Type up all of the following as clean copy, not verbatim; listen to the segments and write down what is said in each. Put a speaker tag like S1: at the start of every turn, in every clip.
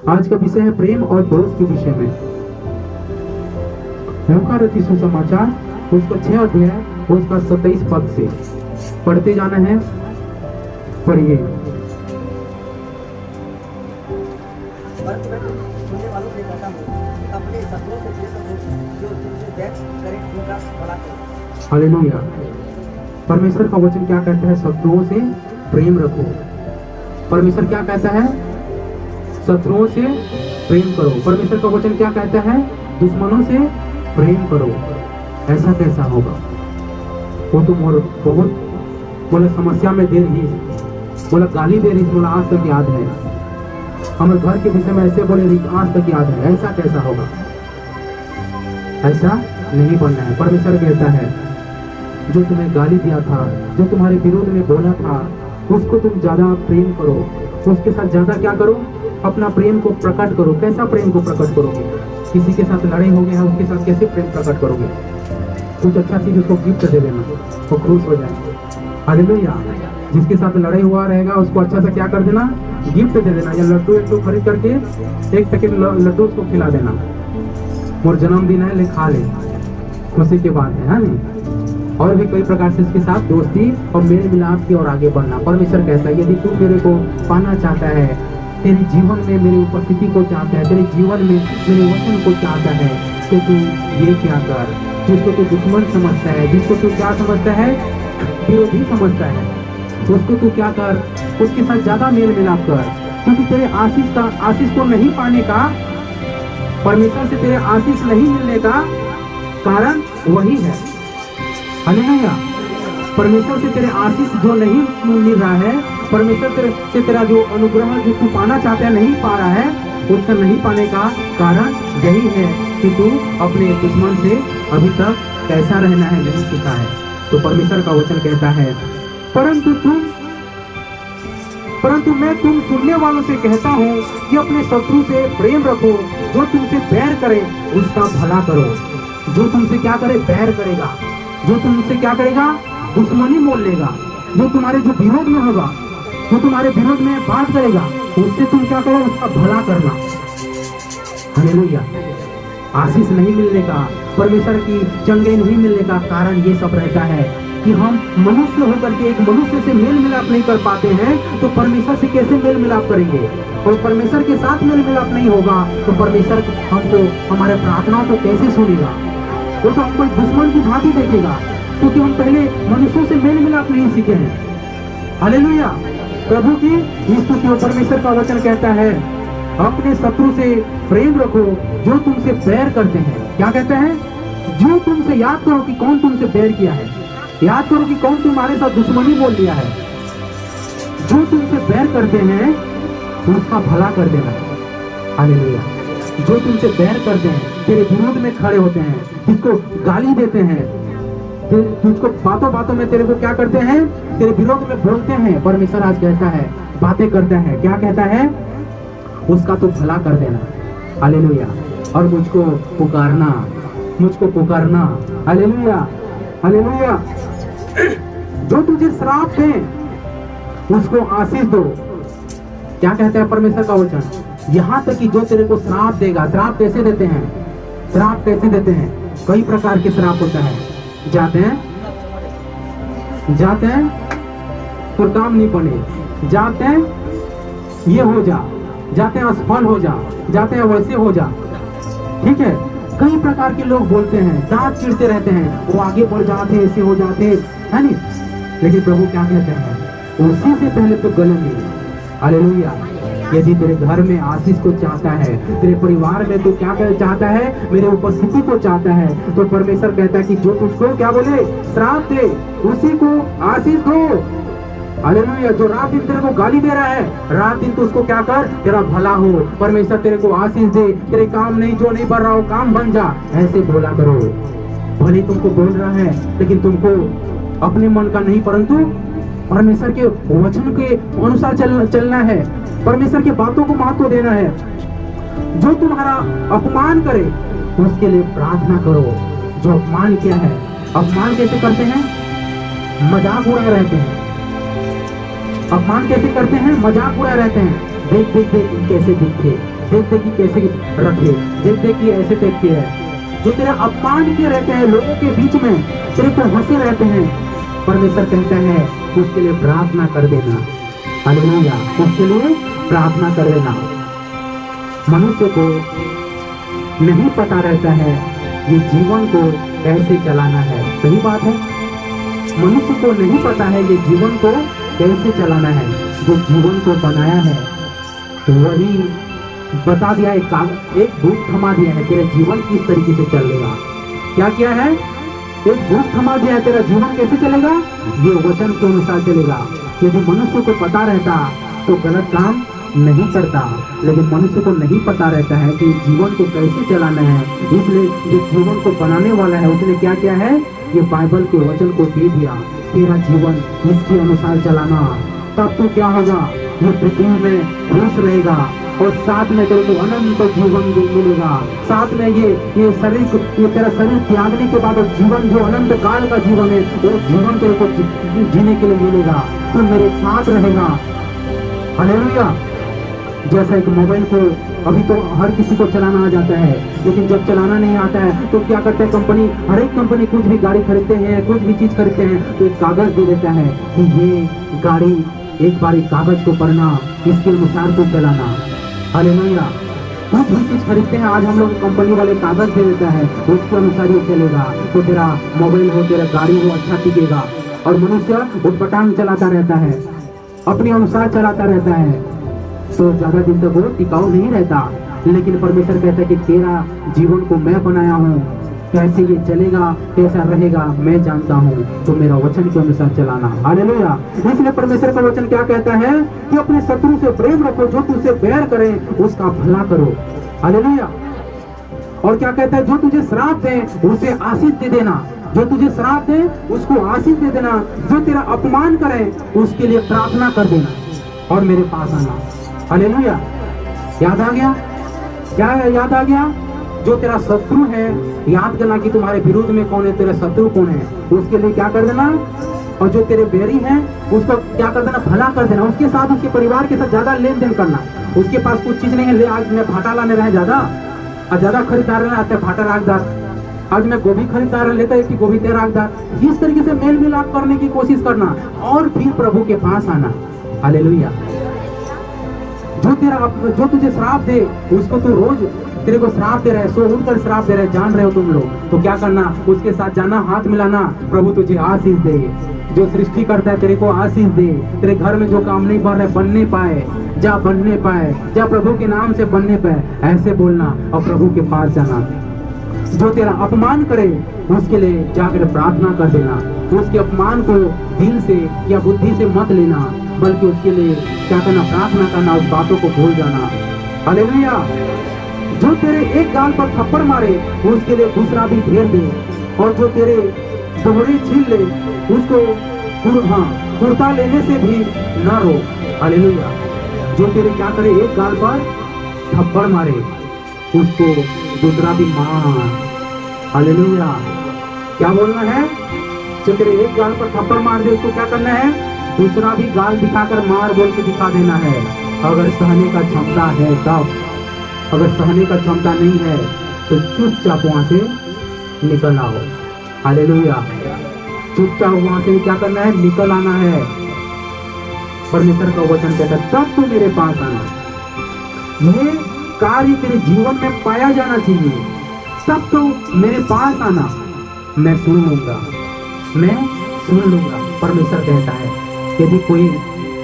S1: आज का विषय है प्रेम और पड़ोस के विषय में। लूका रचित सुसमाचार उसका 6 अध्याय उसका 27 पद से पढ़ते जाना है। पढ़िए।
S2: सुनने वालों से कहता हूँ कि अपने शत्रुओं से प्रेम करो, जो तुमसे बैर करें उनका भला करो।
S1: हालेलुया। परमेश्वर का वचन क्या कहता है? शत्रुओं से प्रेम रखो। परमेश्वर क्या कहता है? शत्रुओं से प्रेम करो। परमेश्वर का वचन क्या कहता है? दुश्मनों से प्रेम करो। ऐसा कैसा होगा? वो तो बहुत बोले समस्या में दे रही, बोला गाली दे रही, बोला आज तक याद है। हमारे घर के विषय में ऐसे बोले रही, आज तक याद है। ऐसा कैसा होगा? ऐसा नहीं बनना है। परमेश्वर कहता है जो तुम्हें गाली दिया था, जो तुम्हारे विरोध में बोला था, उसको तुम ज्यादा प्रेम करो, उसके साथ ज्यादा क्या करो? अपना प्रेम को प्रकट करो। कैसा प्रेम को प्रकट करोगे? किसी के साथ लड़े हो गए हैं, उसके साथ कैसे प्रेम प्रकट करोगे? कुछ अच्छा चीज उसको गिफ्ट दे देना, वो खुश हो जाए। हालेलुया। जिसके साथ लड़ाई हुआ रहेगा उसको अच्छा सा क्या कर देना? गिफ्ट दे देना, या लड्डू खरीद करके 1 पैकेट लड्डू उसको खिला देना। और जन्मदिन है, ले खा ले, खुशी की बात है नहीं? और भी कई प्रकार से इसके साथ दोस्ती और मेल मिलाप की ओर आगे बढ़ना। परमेश्वर कहता है यदि तू मेरे को पाना चाहता है, तेरे जीवन में मेरी उपस्थिति को चाहता है, तेरे जीवन में मेरे वचन को चाहता है, तो तू ये क्या कर? जिसको तू दुश्मन समझता है, जिसको तू क्या समझता है? विरोधी समझता है, उसको तू क्या कर? उसके साथ ज्यादा मेल मिलाप कर। क्योंकि तेरे आशीष को नहीं पाने का, परमेश्वर से तेरे आशीष नहीं मिलने का कारण वही है। हालेलुया। परमेश्वर से तेरे आशीष जो नहीं मिल रहा है, परमेश्वर से तेरा जो अनुग्रह जो तू पाना चाहता है नहीं पा रहा है, उसका नहीं पाने का कारण यही है कि तू अपने दुश्मन से अभी तक कैसा रहना है नहीं सीखा है। तो परमेश्वर का वचन कहता है परंतु मैं तुम सुनने वालों से कहता हूँ कि अपने शत्रु से प्रेम रखो, जो तुमसे बैर करे उसका भला करो। जो तुमसे क्या करे? बैर करेगा। जो तुमसे क्या करेगा? दुश्मनी मोल लेगा। जो तुम्हारे जो विरोध में होगा, जो तुम्हारे विरोध में बात करेगा, उससे तुम क्या करो? उसका भला करना। हालेलुया। आशीष नहीं मिलने का, परमेश्वर की चंगे नहीं मिलने का कारण ये सब रहता है कि हम मनुष्य होकर के एक मनुष्य से मेल मिलाप नहीं कर पाते हैं, तो परमेश्वर से कैसे मेल मिलाप करेंगे? और परमेश्वर के साथ मेल मिलाप नहीं होगा तो परमेश्वर हमको, हमारे प्रार्थनाओं को कैसे सुनेगा? वो तो हमको दुश्मन की भांति देखेगा, क्योंकि हम पहले मनुष्यों से मेल मिलाप नहीं सीखे हैं। हालेलुया। प्रभु की स्तुति हो। परमेश्वर का वचन कहता है अपने शत्रु से प्रेम रखो, जो तुमसे बैर करते हैं। क्या कहते हैं? जो तुमसे, याद करो कि कौन तुमसे बैर किया है, याद करो कि कौन तुम्हारे साथ दुश्मनी बोल दिया है। जो तुमसे बैर करते हैं उसका भला कर देना। हालेलुया। जो तुमसे बैर करते हैं, तेरे विरोध में खड़े होते हैं, जिसको गाली देते हैं, तुझको बातों बातों में तेरे को क्या करते हैं? तेरे विरोध में बोलते हैं। परमेश्वर आज कहता है, बातें करता है, क्या कहता है? उसका तो भला कर देना। हालेलुया। और मुझको पुकारना, मुझको पुकारना। हालेलुया। हालेलुया। जो तुझे श्राप दे उसको आशीष दो। क्या कहता है परमेश्वर का वचन? यहाँ तक कि जो तेरे को श्राप देगा, श्राप कैसे देते हैं? श्राप कैसे देते हैं? कई प्रकार के श्राप होता है। जाते हैं तो काम नहीं बने, जाते हैं ये हो जा, जाते हैं असफल हो जा, जाते हैं वैसे हो जा। ठीक है। कई प्रकार के लोग बोलते हैं, दांत चिढ़ते रहते हैं, वो आगे बढ़ जाते हैं, ऐसे हो जाते हैं, है नहीं? लेकिन प्रभु क्या कहते हैं? उसी से पहले तो गले मिल। हालेलुया। यदि तेरे घर में आशीष को चाहता है, तेरे परिवार में तो क्या चाहता है? मेरे उपस्थिति को चाहता है, तो परमेश्वर कहता है कि जो तुझको क्या बोले? श्राप दे, उसी को आशीष दो। हालेलुया। जो रात दिन तेरे को गाली दे रहा है, रात दिन तो उसको क्या कर? तेरा भला हो। परमेश्वर तेरे को आशीष दे, तेरे काम नहीं, जो नहीं बढ़ रहा हो काम बन जा, ऐसे बोला करो। भले तुमको बोल रहा है लेकिन तुमको अपने मन का नहीं, परंतु परमेश्वर के वचन के अनुसार चलना है। परमेश्वर की बातों को महत्व देना है। जो तुम्हारा अपमान करे उसके लिए प्रार्थना करो। जो अपमान किया है, अपमान कैसे करते हैं? मजाक उड़ा रहते हैं। अपमान कैसे करते हैं? मजाक उड़ा रहते हैं, देख देख देख कैसे दिखे, देख देख कि कैसे रखे, देख देख कि ऐसे टाइप के है, जो तेरा अपमान किए रहते हैं लोगों के बीच में, तेरे पर हंसे रहते हैं। परमेश्वर कहता है उसके लिए प्रार्थना कर देना। हालेलुया, उसके लिए प्रार्थना कर देना। मनुष्य को नहीं पता रहता है ये जीवन को कैसे चलाना है। सही बात है, मनुष्य को नहीं पता है ये जीवन को कैसे चलाना है। जो जीवन को बनाया है वही बता दिया, एक बुक थमा दिया है तेरा जीवन किस तरीके से चलेगा। क्या किया है? एक बुक थमा दिया है, तेरा जीवन कैसे चलेगा, ये वचन के अनुसार चलेगा। यदि मनुष्य को पता रहता तो गलत काम नहीं करता, लेकिन मनुष्य को नहीं पता रहता है कि जीवन को कैसे चलाना है। इसलिए जो जीवन को बनाने वाला है उसने क्या किया है, ये बाइबल के वचन को दे दिया, तेरा जीवन इसके अनुसार चलाना। तब तो क्या होगा, ये पृथ्वी में खुश रहेगा और साथ में तेरे को अनंत जीवन भी मिलेगा। साथ में ये शरीर, ये तेरा शरीर त्यागने के बाद जीवन जो अनंत काल का जीवन है वो जीवन तेरे को जीने के लिए मिलेगा। तो मेरे साथ रहेगा। हालेलुया। जैसा एक मोबाइल को अभी तो हर किसी को चलाना आ जाता है, लेकिन जब चलाना नहीं आता है तो क्या करते हैं कंपनी, हर एक कंपनी कुछ भी गाड़ी खरीदते हैं, कुछ भी चीज खरीदते हैं तो एक कागज दे देता है कि ये गाड़ी एक बार कागज को पढ़ना, इसके अनुसार को चलाना। हालेलुया। कुछ भी चीज खरीदते हैं आज हम लोग, कंपनी वाले कागज दे देता है, उसके अनुसार ये चलेगा। तो तेरा मोबाइल हो, तेरा गाड़ी हो, अच्छा टिकेगा। और मनुष्य उठपटांग चलाता रहता है, अपने अनुसार चलाता रहता है, तो ज्यादा दिन तक वो टिकाऊ नहीं रहता। लेकिन परमेश्वर कहता है कि तेरा जीवन को मैं बनाया हूँ, कैसे ये चलेगा, कैसा रहेगा मैं जानता हूँ, तो मेरा वचन के अनुसार चलाना। हालेलुया। इसलिए परमेश्वर का वचन क्या कहता है कि अपने शत्रु से प्रेम रखो, जो तुझसे बैर करे उसका भला करो। हालेलुया। और क्या कहता है, जो तुझे श्राप दे उसे आशीष दे देना, जो तुझे श्राप दे उसको आशीष दे देना, जो तेरा अपमान करे उसके लिए प्रार्थना कर देना और मेरे पास आना। हालेलुया। याद आ गया? क्या याद आ गया? जो तेरा शत्रु है याद करना कि तुम्हारे विरुद्ध में कौन है, तेरा शत्रु कौन है, उसके लिए क्या कर देना। और जो तेरे बैरी है उसको क्या कर देना, भला कर देना। उसके साथ, उसके परिवार के साथ ज्यादा लेन देन करना। उसके पास कुछ चीज नहीं है, ले आज मैं भाटा लाने रहे ज्यादा और ज्यादा खरीदार आते भाटा राखदार, आज मैं गोभी खरीदार लेता है कि गोभी तेरा राखदार। इस तरीके से मेल मिलाप करने की कोशिश करना और फिर प्रभु के पास आना। हालेलुया। जो तुझे श्राप दे उसको तू रोज, तेरे को श्राप दे रहा है, सो उठकर श्राप दे रहा है, जान रहे हो तुम लोग, तो क्या करना, उसके साथ जाना, हाथ मिलाना, प्रभु तुझे आशीष दे। जो सृष्टि करता है तेरे को आशीष दे। तेरे घर में जो काम नहीं बन रहा है बनने पाए, जा बनने पाए, जा प्रभु के नाम से बनने पाए, ऐसे बोलना और प्रभु के पास जाना। जो तेरा अपमान करे उसके लिए जाकर प्रार्थना कर देना। उसके अपमान को दिल से या बुद्धि से मत लेना, बल्कि उसके लिए क्या करना, प्रार्थना करना, उस बातों को भूल जाना। हालेलुया। जो तेरे एक गाल पर थप्पड़ मारे उसके लिए दूसरा भी घेर दे, और जो तेरे दोहरे छीन ले उसको कुर्ता लेने से भी न रो। हालेलुया। जो तेरे क्या करे, एक गाल पर थप्पड़ मारे उसको दूसरा भी मार। हालेलुया। क्या बोलना है, जो तेरे एक गाल पर थप्पड़ मार दे उसको क्या करना है, दूसरा भी गाल दिखाकर मार बोल के दिखा देना है। अगर सहने का क्षमता है तब, अगर सहने का क्षमता नहीं है तो चुपचाप वहां से निकल आओ। हालेलुया। चुपचाप वहां से क्या करना है, निकल आना है। परमेश्वर का वचन कहता है तब तो मेरे पास आना। ये कार्य तेरे जीवन में पाया जाना चाहिए, तब तो मेरे पास आना, मैं सुन लूंगा, मैं सुन लूंगा। परमेश्वर कहता है यदि कोई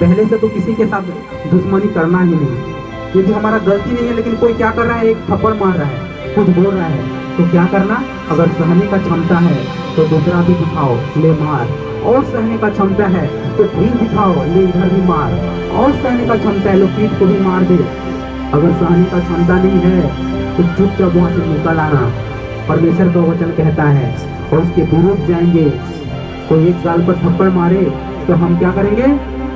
S1: पहले से तो किसी के साथ दुश्मनी करना ही नहीं, यदि हमारा गलती नहीं है लेकिन कोई क्या कर रहा है, एक थप्पड़ मार रहा है, कुछ बोल रहा है, तो क्या करना, अगर सहने का क्षमता है तो दूसरा भी दिखाओ, ले मार। और सहने का क्षमता है तो फिर दिखाओ, ले इधर भी मार। और सहने का क्षमता है लो पीठ को भी मार दे। अगर सहने का क्षमता नहीं है तो चुपचाप वहां से निकल आना। परमेश्वर का वचन कहता है और उसके विरुद्ध जाएंगे। कोई एक गाल पर थप्पड़ मारे तो हम क्या करेंगे,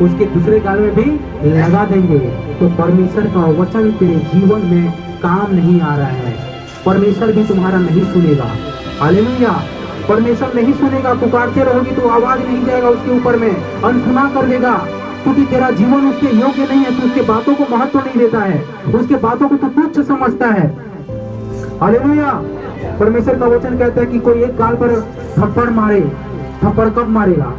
S1: उसके दूसरे गाल में भी लगा देंगे। तो परमेश्वर का वचन तेरे जीवन में काम नहीं आ रहा है, परमेश्वर भी तुम्हारा नहीं सुनेगा। हालेलुया। परमेश्वर नहीं सुनेगा, पुकारते रहोगी तो आवाज नहीं जाएगा उसके ऊपर में, अनसुना कर देगा। क्योंकि तेरा जीवन उसके योग्य नहीं है, तू उसके बातों को महत्व नहीं देता है, उसके बातों को तू तुच्छ समझता है। हालेलुया। परमेश्वर का वचन कहता है कि कोई एक गाल पर थप्पड़ मारे, थप्पड़ कब मारेगा?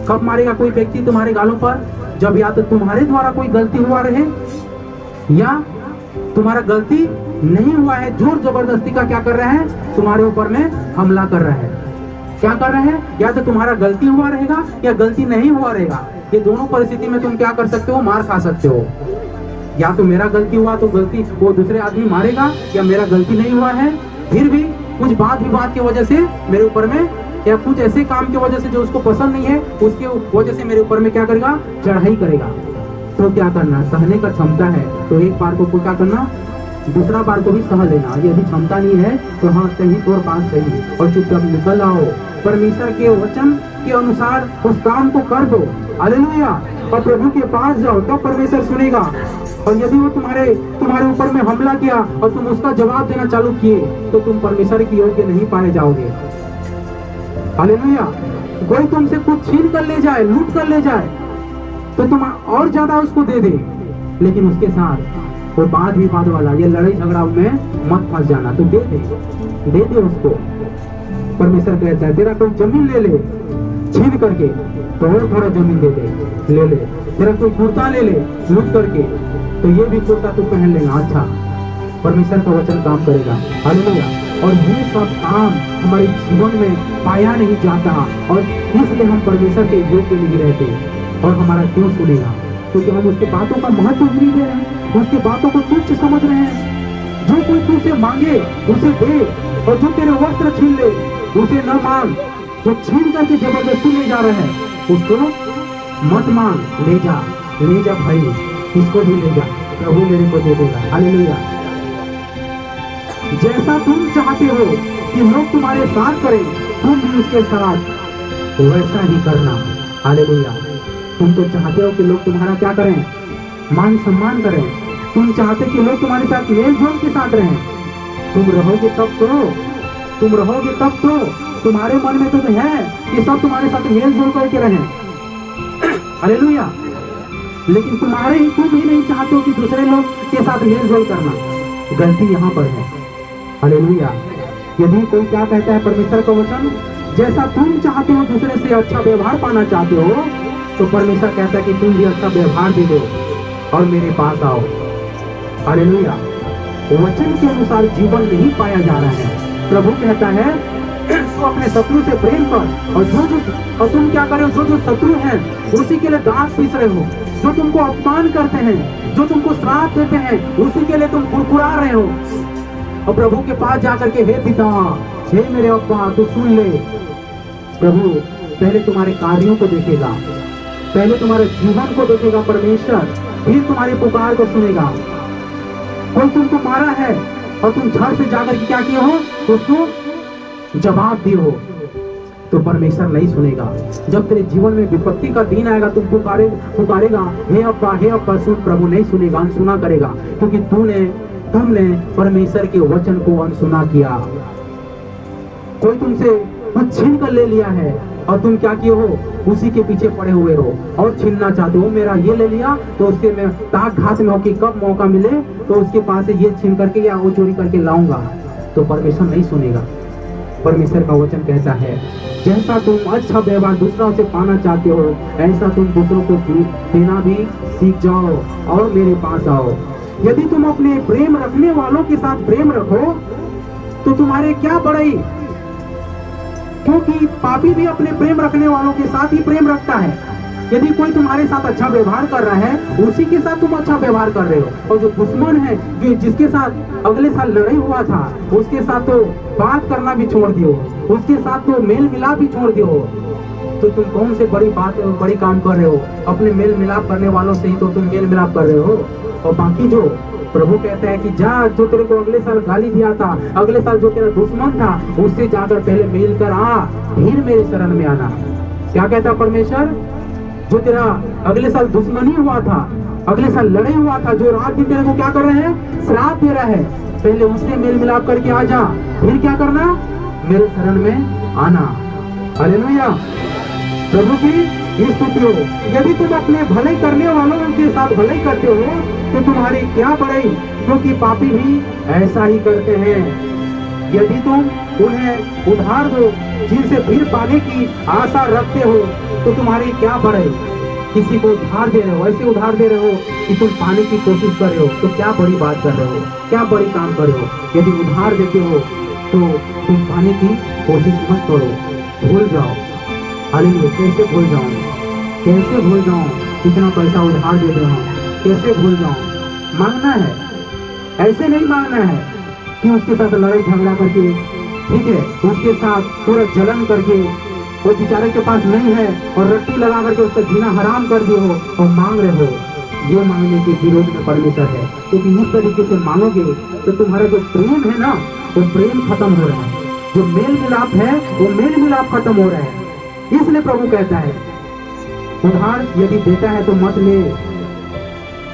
S1: कब मारेगा कोई व्यक्ति तुम्हारे गालों पर? जब या तो तुम्हारे द्वारा कोई गलती हुआ रहे, या तुम्हारा गलती नहीं हुआ है, जोर जबरदस्ती का क्या कर रहा है? तुम्हारे ऊपर में हमला कर रहा है। क्या कर रहा है? या तो तुम्हारा गलती हुआ रहेगा या गलती नहीं हुआ रहेगा। ये दोनों परिस्थिति में तुम क्या कर सकते हो? मार खा सकते हो। या तो मेरा गलती हुआ तो गलती वो दूसरे आदमी मारेगा, या मेरा गलती नहीं हुआ है फिर भी कुछ बात विवाद की वजह से मेरे ऊपर में, या कुछ ऐसे काम की वजह से जो उसको पसंद नहीं है उसके वजह से मेरे ऊपर में क्या करेगा? चढ़ाई करेगा। तो क्या करना? सहने का क्षमता है तो एक बार को क्या करना? दूसरा बार को भी सह लेना। यदि क्षमता नहीं है तो हाँ सही तौर पास सही और चुपचाप निकल आओ। परमेश्वर के वचन के अनुसार उस काम को कर दो। हालेलुया। और प्रभु के पास जाओ तब परमेश्वर सुनेगा। और यदि वो तुम्हारे ऊपर में हमला किया और तुम उसका जवाब देना चालू किए तो तुम परमेश्वर की योग्य नहीं पाए जाओगे। हालेलुया। कोई तुमसे कुछ छीन कर ले जाए, लूट कर ले जाए तो तुम और ज्यादा उसको दे दे, लेकिन उसके साथ वो वाद विवाद वाला ये लड़ाई झगड़ा में मत फंस जाना। तो दे दे उसको। परमेश्वर कहता है तेरा कोई जमीन ले ले छीन करके तो और थोड़ा जमीन दे दे, ले ले। तेरा कोई कुर्ता ले ले लूट करके तो ये भी कुर्ता तू पहन लेना। अच्छा, परमेश्वर का वचन काम करेगा। हालेलुया। और ये सब काम हमारे जीवन में पाया नहीं जाता और इसलिए हम परमेश्वर के योग्य नहीं रहते। और हमारा क्यों सुनेगा? क्योंकि हम उसके बातों का महत्व नहीं दे रहे हैं, उसके बातों को तुच्छ समझ रहे हैं। जो कोई तुझसे मांगे उसे दे, और जो तेरे वस्त्र छीन ले उसे न मांग। जो छीन करके जबरदस्ती ले जा रहा है उसको मत मांग, ले जा भाई, इसको भी ले जा, प्रभु मेरे को दे देगा। हालेलुया। जैसा तुम चाहते हो कि लोग तुम्हारे साथ करें, तुम भी उसके साथ वैसा ही करना। हालेलुया। तुम तो चाहते हो कि लोग तुम्हारा क्या करें? मान सम्मान करें। तुम चाहते कि लोग तुम्हारे साथ मेल जोल के साथ रहें। तुम रहोगे तब तो तुम्हारे मन में तो है कि सब तुम्हारे साथ मेल जोल करके रहें। हालेलुया। लेकिन तुम ही नहीं चाहते हो कि दूसरे लोग के साथ मेल जोल करना। गलती यहाँ पर है। हालेलुया। यदि कोई क्या कहता है परमेश्वर का वचन, जैसा तुम चाहते हो दूसरे से अच्छा व्यवहार पाना चाहते हो, तो परमेश्वर कहता है कि तुम भी अच्छा व्यवहार दे दो और मेरे पास आओ। हालेलुया। वचन के अनुसार जीवन नहीं पाया जा रहा है। प्रभु कहता है तो अपने शत्रु से प्रेम कर, और तुम क्या करे? जो शत्रु हैं उसी के लिए दांत पीस रहे हो। जो तुमको अपमान करते हैं, जो तुमको श्राप देते हैं, उसी के लिए तुम कुरकुरा रहे हो। और प्रभु के पास जाकर के हे पिता, हे मेरे अब्बा, तू सुन ले। प्रभु पहले तुम्हारे कार्यों को देखेगा, पहले तुम्हारे जीवन को देखेगा परमेश्वर, फिर तुम्हारी पुकार को सुनेगा। कोई तुमको मारा है और तुम झट से जाकर के क्या किए हो? उसको जवाब दिए हो, तो परमेश्वर नहीं सुनेगा। जब तेरे जीवन में विपत्ति का दिन आएगा तुम पुकारेगा हे अब्बा, सुन। प्रभु नहीं सुनेगा, अनसुना करेगा, क्योंकि तुमने परमेश्वर के वचन को अनसुना किया। कोई तुमसे कुछ छीन कर ले लिया है और तुम क्या किए हो? उसी के पीछे पड़े हुए हो और छीनना चाहते हो। मेरा ये ले लिया तो उसके मैं ताक घात में हो कि कब मौका मिले तो उसके पास से ये छीन करके या वो चोरी करके लाऊंगा। तो परमेश्वर नहीं सुनेगा। परमेश्वर का वचन कहता है जैसा तुम अच्छा व्यवहार दूसरों से पाना चाहते हो, ऐसा तुम दूसरों को देना भी सीख जाओ और मेरे पास आओ। यदि तुम अपने प्रेम रखने वालों के साथ प्रेम रखो तो तुम्हारे क्या बड़ाई, क्योंकि पापी भी अपने प्रेम रखने वालों के साथ ही प्रेम रखता है। यदि कोई तुम्हारे साथ अच्छा व्यवहार कर रहा है उसी के साथ तुम अच्छा व्यवहार कर रहे हो, और जो दुश्मन है, जो जिसके साथ अगले साल लड़ाई हुआ था, उसके साथ तो बात करना भी छोड़ दियो, उसके साथ तो मेल मिलाप भी छोड़ दियो। तो तुम कौन से बड़ी काम कर रहे हो? अपने मेल मिलाप करने वालों से ही तो तुम मेल मिलाप कर रहे हो। और बाकी जो प्रभु कहते हैं कि जा, जो तेरे को अगले साल गाली दिया था, अगले साल जो तेरा दुश्मन था, उससे जाकर पहले मिल कर आ, फिर मेरे शरण में आना। क्या कहता परमेश्वर? जो तेरा अगले साल दुश्मनी हुआ था, अगले साल लड़ाई हुआ था, जो रात दिन तेरे को क्या कर रहे हैं? श्राप दे रहा है, पहले उससे मेल मिलाप करके आ जा, फिर क्या करना? मेरे शरण में आना। हालेलुया। प्रभु की स्तुतियों, यदि तुम अपने भले करने वालों के साथ भले करते हो तो तुम्हारी क्या बड़ाई, क्योंकि पापी भी ऐसा ही करते हैं। यदि तुम उन्हें उधार दो जिनसे फिर पाने की आशा रखते हो तो तुम्हारी क्या बड़ाई। किसी को उधार दे रहे हो, ऐसे उधार दे रहे हो कि तुम पाने की कोशिश कर रहे हो, तो क्या बड़ी बात कर रहे हो, क्या बड़ी काम कर रहे हो। यदि उधार देते हो तो तुम पाने की कोशिश मत करो, भूल जाओ। हालेलुया। कैसे भूल जाऊं, कैसे भूल जाऊं, इतना पैसा उधार दे रहा हूं, कैसे भूल जाऊं। मांगना है, ऐसे नहीं मांगना है कि उसके साथ लड़ाई झगड़ा करके, ठीक है, उसके साथ पूरा जलन करके, वो बेचारे के पास नहीं है और रट्टी लगा करके उसका जीना हराम कर दिए हो और मांग रहे हो। ये मांगने के विरोध में परमेश्वर है, क्योंकि इस तरीके से मांगोगे तो तुम्हारा जो प्रेम है ना, वो प्रेम खत्म हो रहा है, जो मेल मिलाप है वो मेल मिलाप खत्म हो रहा है। इसलिए प्रभु कहता है उधार यदि देता है तो मत ले,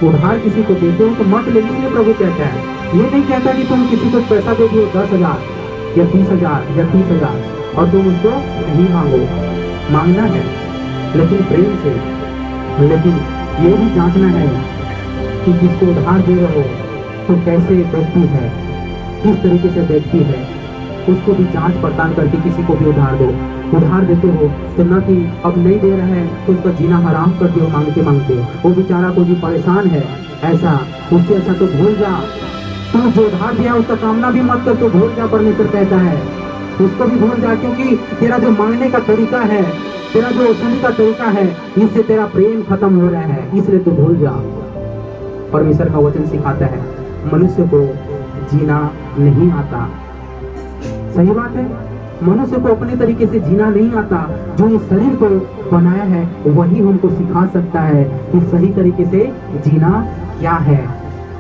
S1: उधार किसी को देते हो तो मत ले। इसलिए प्रभु कहता है, ये नहीं कहता कि तुम किसी को पैसा दे दियो 10,000 या 20,000 या 30,000 और तुम उसको नहीं मांगो। मांगना है लेकिन प्रेम से, लेकिन ये भी जांचना है कि जिसको उधार दे रहे हो तो कैसे व्यक्ति है, किस तरीके से व्यक्ति है, उसको भी जांच पड़ताल करके किसी को भी उधार दो। उधार देते हो तो न कि अब नहीं दे रहे हैं तो उसका जीना हराम कर दो मांगते मांगते, वो बेचारा को भी परेशान है ऐसा, उससे अच्छा तो भूल जा। तू जो उधार दिया उसका कामना भी मत कर, तो भूल जा, परमेश्वर कहता है उसको भी भूल जा, क्योंकि तेरा जो मांगने का तरीका है, तेरा जो वसूली का तरीका है, इससे तेरा प्रेम खत्म हो रहा है, इसलिए तू भूल जा। परमेश्वर का वचन सिखाता है मनुष्य को जीना नहीं आता। सही बात है, मनुष्य को अपने तरीके से जीना नहीं आता। जो इस शरीर को बनाया है वही हमको सिखा सकता है कि सही तरीके से जीना क्या है,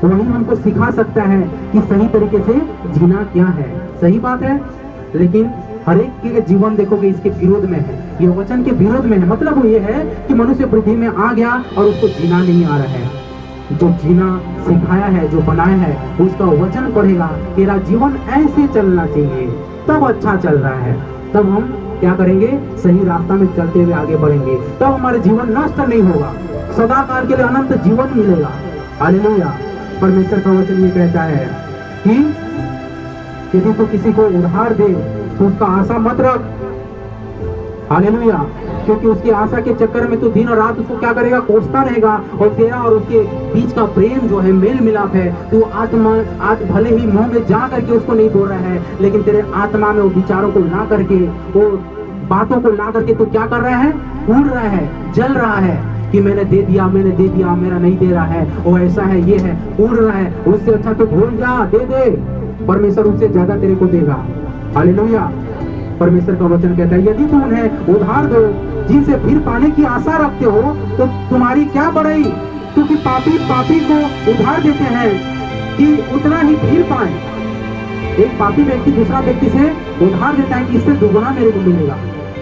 S1: वही हमको सिखा सकता है कि सही तरीके से जीना क्या है। सही बात है, लेकिन हर एक के जीवन देखोगे इसके विरोध में है, ये वचन के विरोध में है। मतलब वो ये है कि मनुष्य पृथ्वी में आ गया और उसको जीना नहीं आ रहा है। जो जीना सिखाया है, जो बनाया है, उसका वचन पढ़ेगा, तेरा जीवन ऐसे चलना चाहिए, तब अच्छा चल रहा है, तब हम क्या करेंगे, सही रास्ता में चलते हुए आगे बढ़ेंगे, तब हमारे जीवन नष्ट नहीं होगा, सदा काल के लिए अनंत जीवन मिलेगा। हालेलुया। परमेश्वर का वचन ये कहता है कि यदि तो किसी को उधार दे तो उसका आशा मत रख। हालेलुया। क्योंकि उसकी आशा के चक्कर में तो दिन और रात उसको क्या करेगा, कोसता रहेगा, और तेरा और उसके बीच का प्रेम जो है, मेल मिलाप है, तो आज भले ही मुंह में जा करके उसको नहीं बोल रहा है, लेकिन तेरे आत्मा में वो विचारों को ला करके, वो बातों को ला करके तो क्या कर रहा है, उड़ रहा है, जल रहा है कि मैंने दे दिया, मेरा नहीं दे रहा है, वो ऐसा है, ये है, उड़ रहा है। उससे अच्छा तो भूल जा, दे दे, परमेश्वर उससे ज्यादा तेरे को देगा। हालेलुया। परमेश्वर का वचन कहता है यदि तुम उन्हें उधार दो जिनसे फिर पाने की आशा रखते हो तो तुम्हारी क्या बड़ाई, क्योंकि पापी को उधार देते हैं कि उतना ही फिर पाए। एक पापी व्यक्ति दूसरा व्यक्ति से उधार देता है कि इससे दुगुना मेरे को मिलेगा।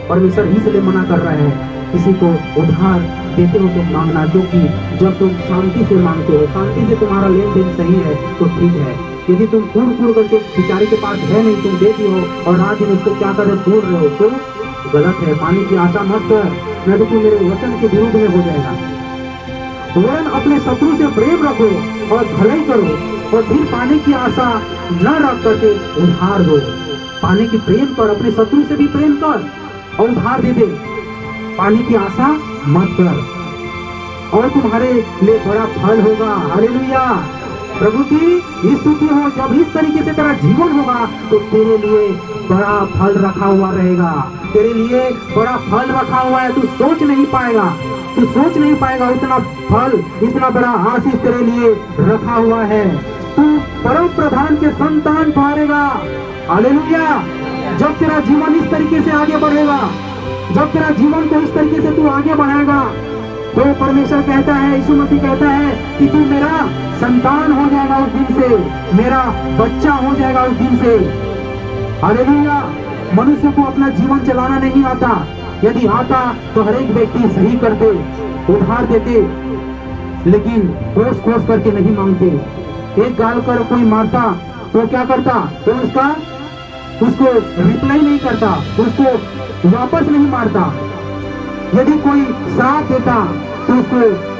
S1: परमेश्वर इसलिए मना कर रहा है, किसी को उधार देते हो तो मांगना, क्योंकि जब तुम शांति से मांगते हो, शांति से तुम्हारा लेन देन सही है तो ठीक है। यदि तुम कूड़ करके बेचारे के पास है नहीं, तुम देती हो और रात दिन उसको क्या कर रहे, कूड़ रहे हो, तो गलत है। पानी की आशा मत कर, नहीं तो तू मेरे वचन के विरुद्ध में हो जाएगा। वरन अपने शत्रु से प्रेम रखो और भलाई करो, और फिर पाने की आशा न रख करके उधार दो। पाने की प्रेम कर, अपने शत्रु से भी प्रेम कर और उधार दे दे। पाने की आशा मत कर और तुम्हारे लिए बड़ा फल होगा। हालेलुया। प्रभु की स्तुति हो। जब इस तरीके से तेरा जीवन होगा तो तेरे लिए बड़ा फल रखा हुआ रहेगा, तेरे लिए बड़ा फल रखा हुआ है। तू सोच नहीं पाएगा, तू सोच नहीं पाएगा, इतना फल, इतना बड़ा आशीष तेरे लिए रखा हुआ है। तू परम प्रधान के संतान ठहरेगा। हालेलुया। जब तेरा जीवन इस तरीके से आगे बढ़ेगा, जब तेरा जीवन को इस तरीके से तू आगे बढ़ाएगा, तो परमेश्वर कहता है, यीशु मसीह कहता है कि तू मेरा संतान हो जाएगा उस दिन से, मेरा बच्चा हो जाएगा उस दिन से। हालेलुया। मनुष्य को अपना जीवन चलाना नहीं आता, यदि आता तो हर एक व्यक्ति सही करते, उधार देते, लेकिन कोस कोस करके नहीं मांगते। एक गाल कर कोई मारता तो क्या करता, तो उसको रिप्लाई नहीं करता, उसको वापस नहीं मारता। यदि कोई श्राप देता तो उसको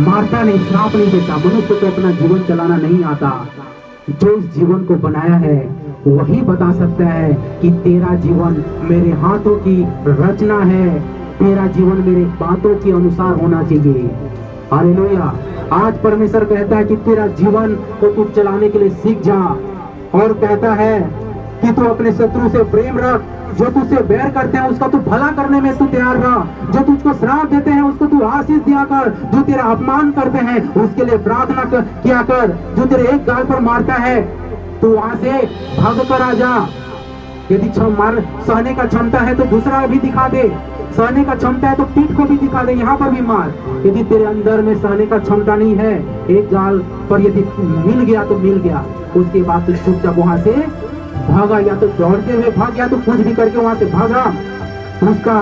S1: मारता नहीं, श्राप नहीं देता। मनुष्य को अपना जीवन चलाना नहीं आता। जो इस जीवन को बनाया है वही बता सकता है कि तेरा जीवन मेरे हाथों की रचना है, तेरा जीवन मेरे बातों के अनुसार होना चाहिए। हालेलुया। आज परमेश्वर कहता है कि तेरा जीवन को तू चलाने के लिए सीख जा, और कहता है कि तू अपने शत्रु से प्रेम रख, जो तुझसे बैर करते हैं उसका तू भला करने में तू तैयार रह, जो तुझको श्राप देते हैं उसको तू आशीष दिया कर, जो तेरा अपमान करते हैं उसके लिए प्रार्थना किया कर, जो तेरे एक गाल पर मारता है तू वहां से भाग कर आ जा। यदि सहने का क्षमता है तो दूसरा भी दिखा दे, सहने का क्षमता है तो पीठ को भी दिखा दे, यहाँ पर भी मार। यदि तेरे अंदर में सहने का क्षमता नहीं है, एक गाल पर यदि मिल गया तो मिल गया, उसके बाद तू चुपचाप वहां से भागा, या तो दौड़ते हुए भाग या तो कुछ भी करके वहां से भागा, उसका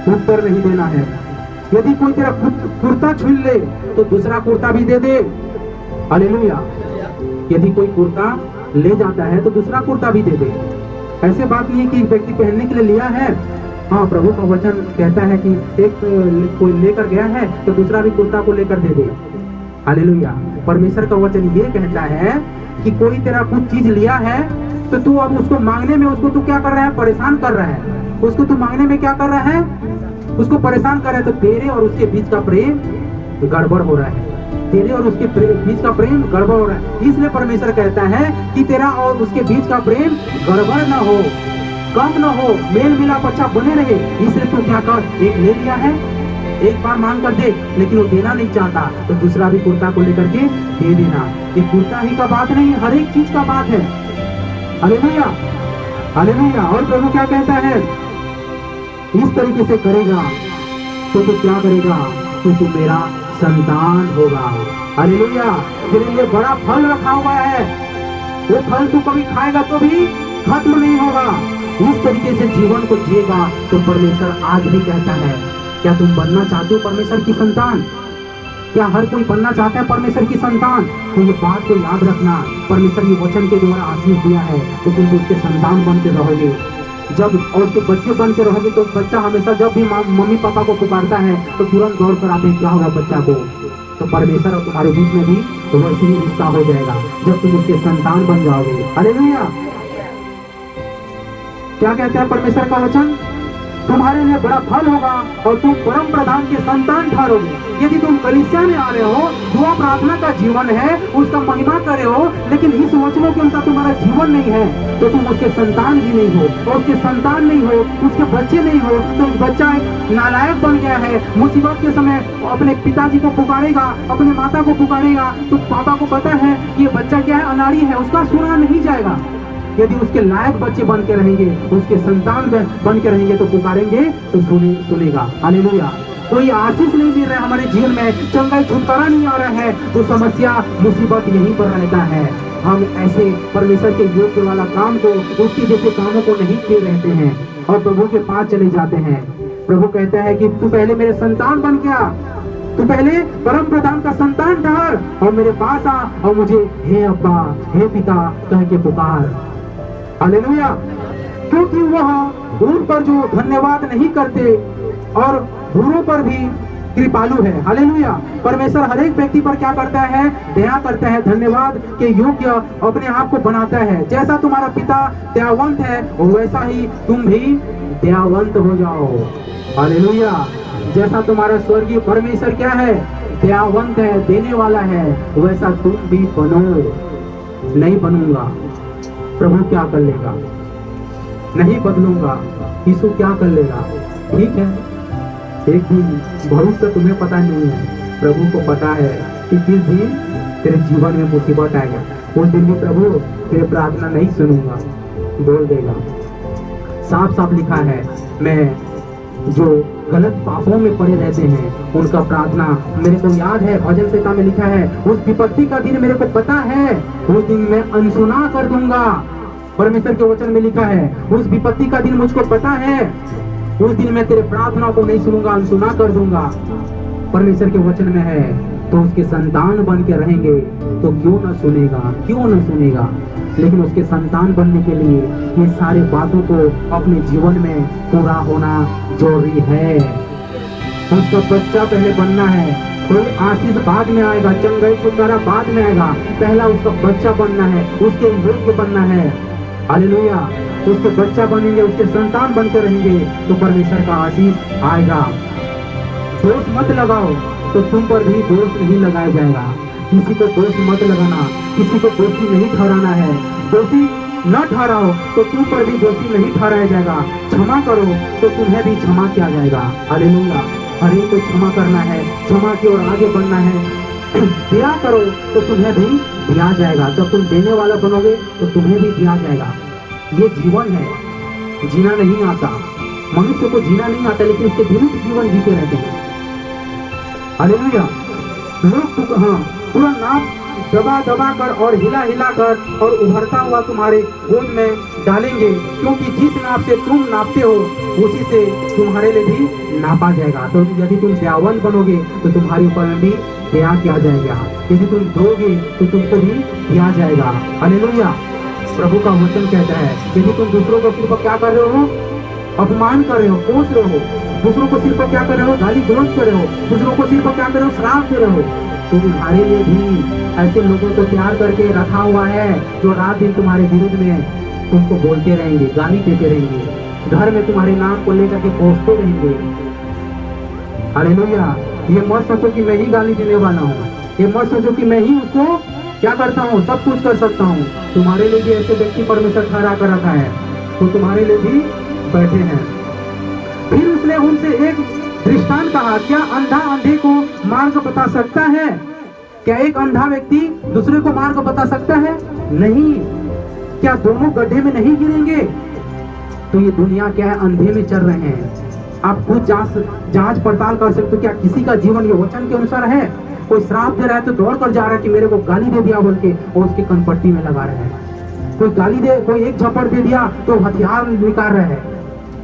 S1: उत्तर नहीं देना है। यदि कोई तेरा कुर्ता छीन ले तो दूसरा कुर्ता भी दे दे। हालेलुया। यदि कोई कुर्ता ले जाता है तो दूसरा कुर्ता भी दे दे। ऐसे बात नहीं है कि एक व्यक्ति पहनने के लिए लिया है, हाँ प्रभु का वचन कहता है कि एक कोई लेकर गया है तो दूसरा भी कुर्ता को लेकर दे दे। हालेलुया। परमेश्वर का वचन ये कहता है कि कोई तेरा कुछ चीज लिया है तो तू अब उसको मांगने में उसको तू क्या कर रहा है, परेशान कर रहा है। उसको तू मांगने में क्या कर रहा है, उसको परेशान कर रहा है। तो तेरे और उसके बीच का प्रेम गड़बड़ हो रहा है, तेरे और उसके बीच का प्रेम गड़बड़ हो रहा है। इसलिए परमेश्वर कहता है कि तेरा और उसके बीच का प्रेम गड़बड़ ना हो, कम ना हो, मेल मिलाप अच्छा बने रहे। इसलिए तू क्या कर, एक ले लिया है, एक बार मांग कर दे, लेकिन वो देना नहीं चाहता तो दूसरा भी कुर्ता को लेकर के दे देना। ये कुर्ता ही का बात नहीं, हर एक चीज का बात है। Hallelujah, hallelujah. और प्रभु क्या कहता है, इस तरीके से करेगा तो तू क्या करेगा, तो तू मेरा संतान होगा। हालेलुया। तेरे लिए बड़ा फल रखा हुआ है, वो फल तू कभी खाएगा तो भी खत्म नहीं होगा। इस तरीके से जीवन को जिएगा तो परमेश्वर आज भी कहता है, क्या तुम बनना चाहते हो परमेश्वर की संतान? क्या हर कोई बनना चाहता है परमेश्वर की संतान? तो ये बात को याद रखना, परमेश्वर ये वचन के द्वारा आशीष दिया है तो तुम उसके संतान बनते रहोगे। जब और उसके बच्चे बन के रहोगे तो बच्चा हमेशा जब भी मम्मी पापा को पुकारता है तो तुरंत दौड़ कर आते हैं, क्या होगा बच्चा को? तो परमेश्वर और तुम्हारे बीच में भी तो वैसे ही रिश्ता हो जाएगा जब तुम उसके संतान बन जाओगे। हालेलुया। क्या कहता है परमेश्वर का वचन, तुम्हारे लिए बड़ा फल होगा और तुम परम प्रधान के संतान ठहरोगे। यदि तुम कलीसिया में आ रहे हो, दुआ प्रार्थना का जीवन है, उसका महिमा कर रहे हो, लेकिन इस वचनों के अनुसार तुम्हारा जीवन नहीं है तो तुम उसके संतान भी नहीं हो, और उसके संतान नहीं हो, उसके बच्चे नहीं हो, तो बच्चा एक नालायक बन गया है। मुसीबत के समय अपने पिताजी को पुकारेगा, अपने माता को पुकारेगा तो पापा को पता है कि ये बच्चा क्या है, अनाड़ी है, उसका सुना नहीं जाएगा। यदि उसके लायक बच्चे बन के रहेंगे, उसके संतान बन के रहेंगे तो पुकारेंगे तो सुनेगा। हालेलुया। कोई आशीष नहीं मिल रहा है हमारे जीवन में, चंगाई छुटकारा नहीं आ रहा है तो समस्या मुसीबत यहीं पर रहता है। हम ऐसे परमेश्वर के योग्य वाला काम को, उसके जैसे कामों को नहीं किए रहते हैं और प्रभु के पास चले जाते हैं। प्रभु कहता है कि तू पहले मेरे संतान बन गया, तू पहले परम प्रधान का संतान ठहर और मेरे पास आ और मुझे हे अब्बा, हे पिता कह के पुकार। हालेलुया। क्योंकि वह उन पर जो धन्यवाद नहीं करते और बुरों पर भी कृपालु है। हालेलुया। परमेश्वर हर एक व्यक्ति पर क्या करता है, दया करता है, धन्यवाद के योग्य अपने आप को बनाता है। जैसा तुम्हारा पिता दयावंत है वैसा ही तुम भी दयावंत हो जाओ। हालेलुया। जैसा तुम्हारा स्वर्गीय परमेश्वर क्या है, दयावंत है, देने वाला है, वैसा तुम भी बनो। नहीं बनूंगा, प्रभु क्या कर लेगा? नहीं बदलूंगा, यीशु क्या कर लेगा? ठीक है, एक दिन भविष्य तुम्हें पता नहीं है, प्रभु को पता है कि किस दिन तेरे जीवन में मुसीबत आएगा। उस दिन भी प्रभु तेरे प्रार्थना नहीं सुनूंगा, बोल देगा। साफ साफ लिखा है, मैं जो गलत पापों में पड़े रहते हैं उनका प्रार्थना मेरे को याद है, भजन संहिता में लिखा है, उस विपत्ति का दिन मेरे को पता है, उस दिन मैं अनसुना कर दूंगा। परमेश्वर के वचन में लिखा है, उस विपत्ति का दिन मुझको पता है, उस दिन मैं तेरे प्रार्थना को नहीं सुनूंगा, अनसुना कर दूंगा। परमेश्वर के वचन में है। तो उसके संतान बन के रहेंगे तो क्यों न सुनेगा। लेकिन उसके संतान बनने के लिए ये सारे बातों को अपने जीवन में पूरा होना जरूरी है। उसका बच्चा पहले बनना है, कोई आशीष बाद में आएगा, चंगाई छुटकारा बाद में आएगा। पहला उसका बच्चा बनना है, उसके योग्य बनना है। हालेलुया। उसके बच्चा बनेंगे, उसके संतान बनकर रहेंगे तो परमेश्वर का आशीष आएगा। दोष मत लगाओ तो तुम पर भी दोष नहीं लगाया जाएगा। किसी को दोष मत लगाना, किसी को दोषी नहीं ठहराना है। दोषी न ठहराओ तो तुम पर भी दोषी नहीं ठहराया जाएगा। क्षमा करो तो तुम्हें भी क्षमा किया जाएगा। हालेलुया। हर एक को क्षमा करना है, क्षमा की ओर आगे बढ़ना है। दिया करो तो तुम्हें भी दिया जाएगा। जब तुम देने वाला बनोगे तो तुम्हें भी दिया जाएगा। ये जीवन है, जीना नहीं आता। मनुष्य को जीना नहीं आता, लेकिन उसके विरुद्ध जीवन जीते रहते हैं। हालेलुया। लोग पूरा नाप दबा कर और हिला कर और उभरता हुआ तुम्हारे गोद में डालेंगे, क्योंकि जिस नाप से तुम नापते हो उसी से तुम्हारे लिए भी नापा जाएगा। तो यदि तुम दयावान बनोगे तो तुम्हारे ऊपर में भी दया किया जाएगा। यदि तुम दोगे तो तुमको भी दिया जाएगा। हालेलुया। प्रभु का वचन कहता है, यदि तुम दूसरों को सिर्फ क्या कर रहे हो, अपमान कर रहे हो, कोस रहे हो, दूसरों को सिर्फ क्या कर रहे हो, गाली गलौज कर रहे हो, दूसरों को सिर्फ क्या कर रहे हो, श्राप दे रहे हो, तो तुम्हारे लिए भी ऐसे लोगों को तैयार करके रखा हुआ है जो रात दिन तुम्हारे विरुद्ध में तुमको बोलते रहेंगे, गाली देते रहेंगे, घर में तुम्हारे नाम को लेकर के कोसते रहेंगे। हालेलुया। ये मत सोचो कि मैं ही गाली देने वाला हूँ, ये मत सोचो कि मैं ही उसको क्या करता हूँ, सब कुछ कर सकता हूँ। तुम्हारे लिए भी ऐसे व्यक्ति परमेश्वर ठहरा कर रखा है, तो तुम्हारे लिए भी बैठे हैं। फिर उसने उनसे एक दृष्टांत कहा, क्या अंधा अंधे को मार्ग बता सकता है? क्या एक अंधा व्यक्ति दूसरे को मार्ग बता सकता है? नहीं। क्या दोनों गड्ढे में नहीं गिरेंगे? तो ये दुनिया क्या है, अंधे में चल रहे हैं। आप खुद जांच पड़ताल कर सकते हो, क्या किसी का जीवन ये वचन के अनुसार है? कोई श्राप दे रहा है तो दौड़ कर जा रहा है कि मेरे को गाली दे दिया बोल के, और उसकी कनपट्टी में लगा रहा है। कोई गाली दे, कोई एक झपड़ दे दिया तो हथियार निकाल रहा है।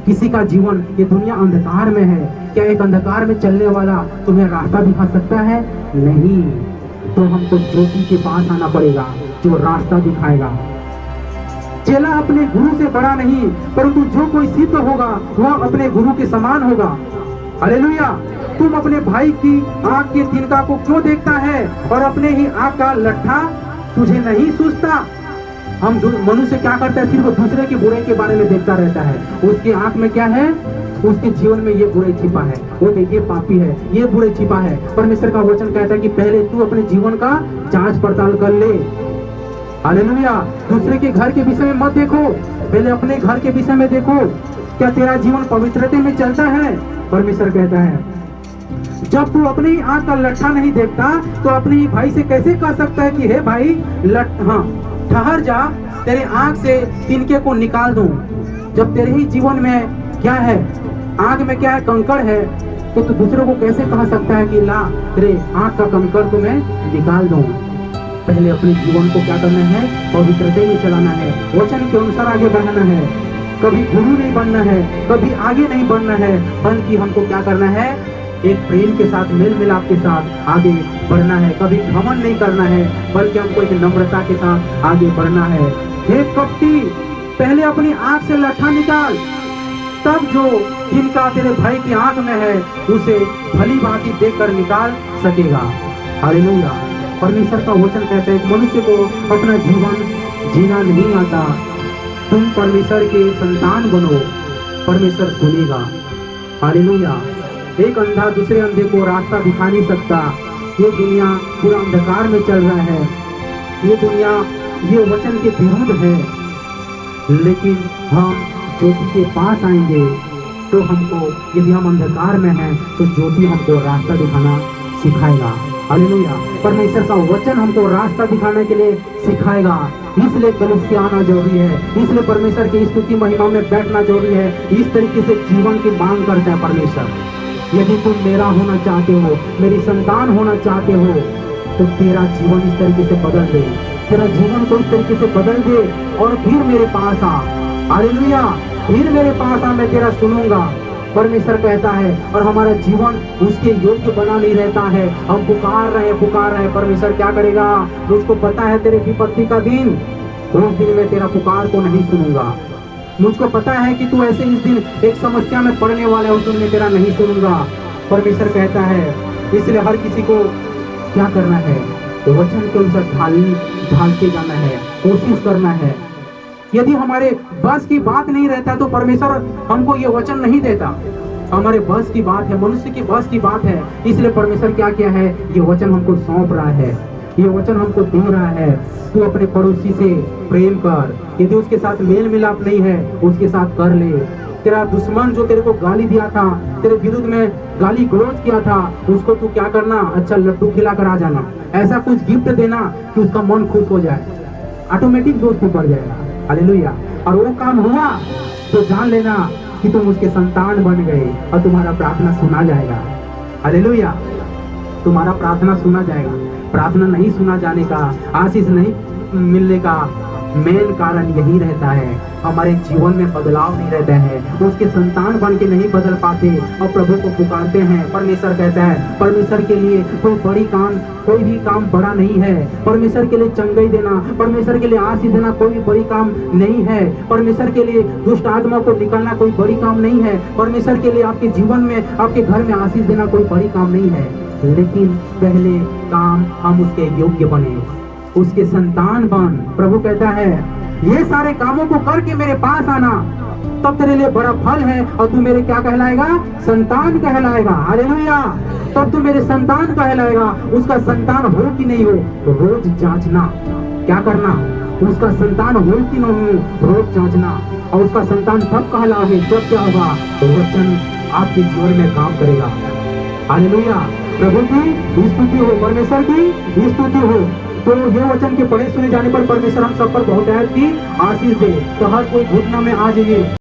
S1: किसी का जीवन, ये दुनिया अंधकार में है। क्या एक अंधकार में चलने वाला तुम्हें रास्ता दिखा सकता है? नहीं। तो हमको ज्योति के पास आना पड़ेगा जो रास्ता दिखाएगा। चेला अपने गुरु से बड़ा नहीं, परंतु जो कोई सिद्ध होगा वह अपने गुरु के समान होगा। हालेलुया। तुम अपने भाई की आंख के तिनका को क्यों देखता है और अपने ही आंख का लट्ठा तुझे नहीं सूझता? हम मनुष्य क्या करता है, सिर्फ दूसरे के बुरे के बारे में देखता रहता है। उसकी आंख में क्या है, उसके जीवन में ये बुरे छिपा है, वो ये पापी है, ये बुरे छिपा है। परमेश्वर का वचन कहता है कि पहले तू अपने जीवन का जांच पड़ताल कर ले। हालेलुया। दूसरे के घर के विषय में मत देखो, पहले अपने घर के विषय में देखो। क्या तेरा जीवन पवित्रता में चलता है? परमेश्वर कहता है जब तू अपनी आंख का लट्ठा नहीं देखता तो अपने ही भाई से कैसे कह सकता है कि हे भाई ठहर जा, तेरे आंख से तिनके को निकाल दूं। जब तेरे ही जीवन में क्या है, आंख में क्या है, कंकड़ है, तो तू दूसरों को कैसे कह सकता है कि ला तेरे आंख का कंकड़ को मैं निकाल दूं। पहले अपने जीवन को क्या करना है, पवित्रता में चलाना है, वचन के अनुसार आगे बढ़ना है। कभी गुरु नहीं बनना है, कभी आगे नहीं बढ़ना है, बल्कि हमको क्या करना है, एक प्रेम के साथ, मेल मिलाप के साथ आगे बढ़ना है। कभी घमंड नहीं करना है, बल्कि हमको एक नम्रता के साथ आगे बढ़ना है। हे कपटी, पहले अपनी आंख से लट्ठा निकाल, तब जो जिनका तेरे भाई की आंख में है उसे भली भांति देखकर निकाल सकेगा। हालेलुया। परमेश्वर का वचन कहता है मनुष्य को अपना जीवन जीना नहीं आता। तुम परमेश्वर के संतान बनो, परमेश्वर सुनेगा। हालेलुया। एक अंधा दूसरे अंधे को रास्ता दिखा नहीं सकता। ये दुनिया पूरा अंधकार में चल रहा है, ये दुनिया ये वचन के विरुद्ध है। लेकिन हम ज्योति के पास आएंगे तो हमको, यदि हम अंधकार में हैं तो ज्योति हमको रास्ता दिखाना सिखाएगा। हालेलुया। परमेश्वर का वचन हमको रास्ता दिखाने के लिए सिखाएगा। इसलिए कलीसिया आना जरूरी है, इसलिए परमेश्वर की स्तुति महिमा में बैठना जरूरी है। इस तरीके से जीवन की मांग करता है परमेश्वर। यदि तुम मेरा होना चाहते हो, मेरी संतान होना चाहते हो, तो तेरा जीवन इस तरीके से बदल दे, तेरा जीवन को इस तरीके से बदल दे और फिर मेरे पास आ। हालेलुया। फिर मेरे पास आ, मैं तेरा सुनूंगा। परमेश्वर कहता है, और हमारा जीवन उसके योग्य बना नहीं रहता है। हम पुकार रहे हैं, परमेश्वर क्या करेगा? मुझको पता है तेरे विपत्ति का दिन, उस दिन मैं तेरा पुकार को नहीं सुनूंगा। मुझको पता है कि तू ऐसे इस दिन एक समस्या में पड़ने वाला है, उस दिन मैं तेरा नहीं सुनूंगा। परमेश्वर कहता है, इसलिए हर किसी को क्या करना है? वचन के अनुसार ढालते जाना है, कोशिश करना है। यदि हमारे बस की बात नहीं रहता तो परमेश्वर हमको ये वचन नहीं देता। हमारे बस की बात है, मनुष्य की बस की बात है, इसलिए परमेश्वर क्या किया है? ये वचन हमको सौंप रहा है, ये वचन हमको दे रहा है। तू अपने पड़ोसी से प्रेम कर, यदि उसके साथ मेल मिलाप नहीं है उसके साथ कर ले। तेरा दुश्मन जो तेरे को गाली दिया था, तेरे विरुद्ध में गाली गलौज किया था, उसको तू क्या करना? अच्छा लड्डू खिलाकर आ जाना, ऐसा कुछ गिफ्ट देना कि उसका मन खुश हो जाए, ऑटोमेटिक दोस्ती बढ़ जाएगा। हालेलुया। और वो काम हुआ तो जान लेना कि तुम उसके संतान बन गए और तुम्हारा प्रार्थना सुना जाएगा। हालेलुया। तुम्हारा प्रार्थना सुना जाएगा। प्रार्थना नहीं सुना जाने का, आशीष नहीं मिलने का मेन कारण यही रहता है, हमारे जीवन में बदलाव नहीं रहता है, उसके संतान बन के नहीं बदल पाते और प्रभु को पुकारते हैं। परमेश्वर कहता है, परमेश्वर के लिए कोई भी काम बड़ा नहीं है। परमेश्वर के लिए चंगाई देना, परमेश्वर के लिए आशीष देना कोई भी बड़ी काम नहीं है। परमेश्वर के लिए दुष्ट आत्मा को निकालना कोई बड़ी काम नहीं है। परमेश्वर के लिए आपके जीवन में, आपके घर में आशीष देना कोई बड़ी काम नहीं है। लेकिन पहले काम हम उसके योग्य बने, उसके संतान बन। प्रभु कहता है, ये सारे कामों को करके मेरे पास आना, तब तेरे लिए बड़ा फल है और तू मेरे क्या कहलाएगा? संतान कहलाएगा। हालेलुया। तब तू मेरे संतान कहलाएगा। उसका संतान हो कि नहीं हो तो रोज जांचना। क्या करना? उसका संतान हो कि नहीं हो रोज जांचना। और उसका संतान तब कहलाओगे जब क्या होगा? वचन आपके जीवन में काम करेगा। हालेलुया। प्रभु की स्तुति हो, परमेश्वर की स्तुति हो। तो ये वचन के पढ़े सुने जाने पर परमेश्वर हम सब पर बहुत की आशीष दे। तो हर कोई घुटना में आ जाइए।